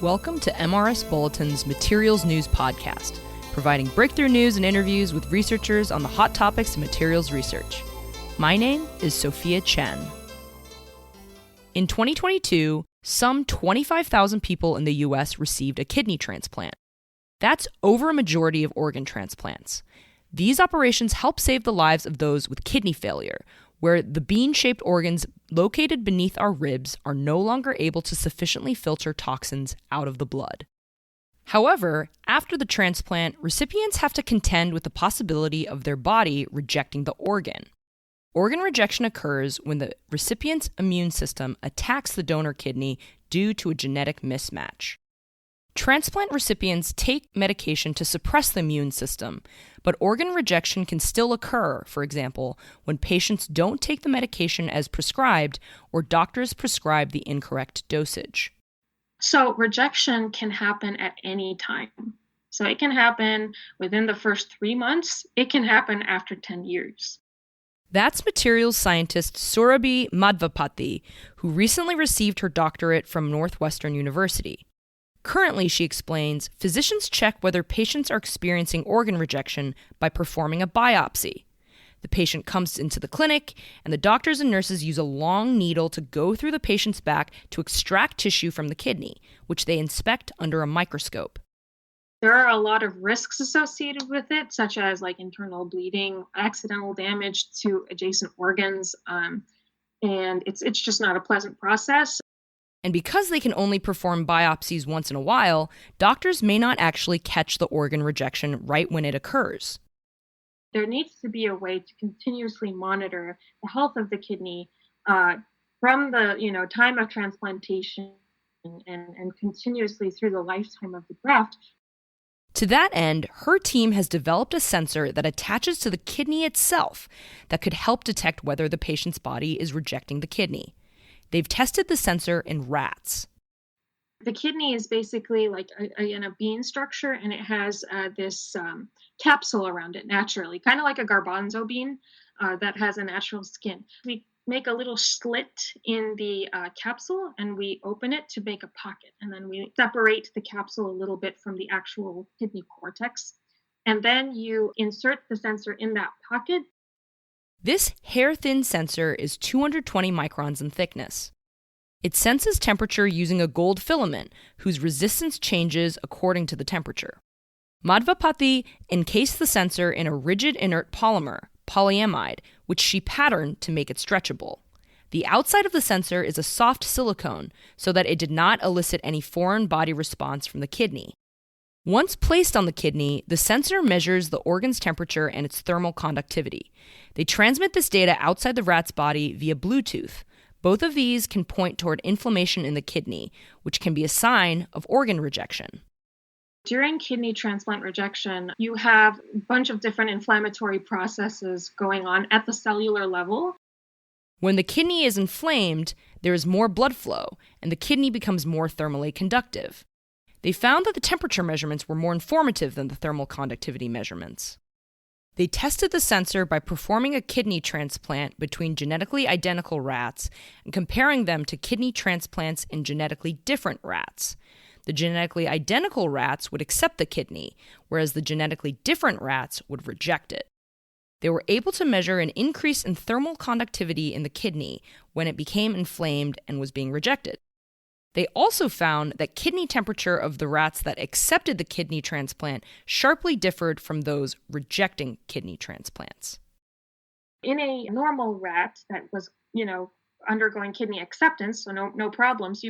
Welcome to MRS Bulletin's Materials News Podcast, providing breakthrough news and interviews with researchers on the hot topics of materials research. My name is Sophia Chen. In 2022, some 25,000 people in the U.S. received a kidney transplant. That's over a majority of organ transplants. These operations help save the lives of those with kidney failure, where the bean-shaped organs located beneath our ribs are no longer able to sufficiently filter toxins out of the blood. However, after the transplant, recipients have to contend with the possibility of their body rejecting the organ. Organ rejection occurs when the recipient's immune system attacks the donor kidney due to a genetic mismatch. Transplant recipients take medication to suppress the immune system, but organ rejection can still occur, for example, when patients don't take the medication as prescribed or doctors prescribe the incorrect dosage. So rejection can happen at any time. So it can happen within the first 3 months. It can happen after 10 years. That's materials scientist Surabhi Madhvapati, who recently received her doctorate from Northwestern University. Currently, she explains, physicians check whether patients are experiencing organ rejection by performing a biopsy. The patient comes into the clinic, and the doctors and nurses use a long needle to go through the patient's back to extract tissue from the kidney, which they inspect under a microscope. There are a lot of risks associated with it, such as internal bleeding, accidental damage to adjacent organs, and it's just not a pleasant process. And because they can only perform biopsies once in a while, doctors may not actually catch the organ rejection right when it occurs. There needs to be a way to continuously monitor the health of the kidney from the time of transplantation and continuously through the lifetime of the graft. To that end, her team has developed a sensor that attaches to the kidney itself that could help detect whether the patient's body is rejecting the kidney. They've tested the sensor in rats. The kidney is basically like a bean structure, and it has this capsule around it naturally, kind of like a garbanzo bean that has a natural skin. We make a little slit in the capsule, and we open it to make a pocket. And then we separate the capsule a little bit from the actual kidney cortex. And then you insert the sensor in that pocket. This hair-thin sensor is 220 microns in thickness. It senses temperature using a gold filament, whose resistance changes according to the temperature. Madhvapati encased the sensor in a rigid inert polymer, polyamide, which she patterned to make it stretchable. The outside of the sensor is a soft silicone, so that it did not elicit any foreign body response from the kidney. Once placed on the kidney, the sensor measures the organ's temperature and its thermal conductivity. They transmit this data outside the rat's body via Bluetooth. Both of these can point toward inflammation in the kidney, which can be a sign of organ rejection. During kidney transplant rejection, you have a bunch of different inflammatory processes going on at the cellular level. When the kidney is inflamed, there is more blood flow, and the kidney becomes more thermally conductive. They found that the temperature measurements were more informative than the thermal conductivity measurements. They tested the sensor by performing a kidney transplant between genetically identical rats and comparing them to kidney transplants in genetically different rats. The genetically identical rats would accept the kidney, whereas the genetically different rats would reject it. They were able to measure an increase in thermal conductivity in the kidney when it became inflamed and was being rejected. They also found that kidney temperature of the rats that accepted the kidney transplant sharply differed from those rejecting kidney transplants. In a normal rat that was, undergoing kidney acceptance, so no problems,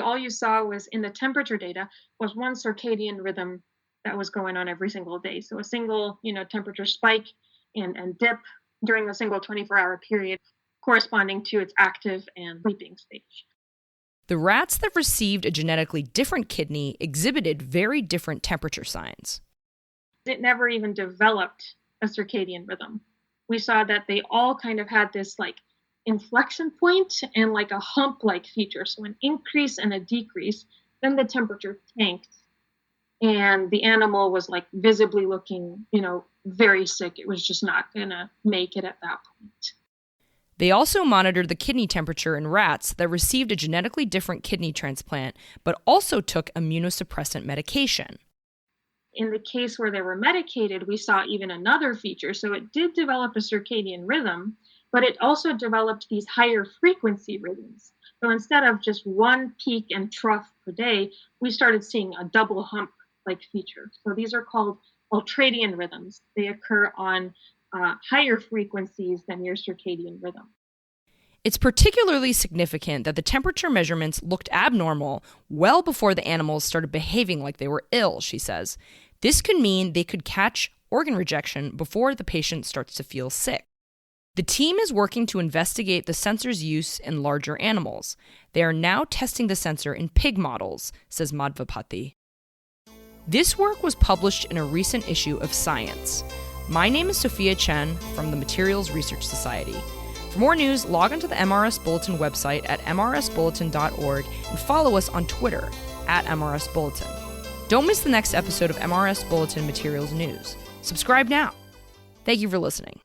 all you saw was in the temperature data was one circadian rhythm that was going on every single day. So a single, temperature spike and dip during a single 24-hour period corresponding to its active and sleeping stage. The rats that received a genetically different kidney exhibited very different temperature signs. It never even developed a circadian rhythm. We saw that they all kind of had this inflection point and a hump-like feature. So an increase and a decrease, then the temperature tanked. And the animal was visibly looking, very sick. It was just not going to make it at that point. They also monitored the kidney temperature in rats that received a genetically different kidney transplant, but also took immunosuppressant medication. In the case where they were medicated, we saw even another feature. So it did develop a circadian rhythm, but it also developed these higher frequency rhythms. So instead of just one peak and trough per day, we started seeing a double hump like feature. So these are called ultradian rhythms. They occur on higher frequencies than your circadian rhythm. It's particularly significant that the temperature measurements looked abnormal well before the animals started behaving like they were ill, she says. This could mean they could catch organ rejection before the patient starts to feel sick. The team is working to investigate the sensor's use in larger animals. They are now testing the sensor in pig models, says Madhvapati. This work was published in a recent issue of Science. My name is Sophia Chen from the Materials Research Society. For more news, log onto the MRS Bulletin website at mrsbulletin.org and follow us on Twitter at MRS Bulletin. Don't miss the next episode of MRS Bulletin Materials News. Subscribe now. Thank you for listening.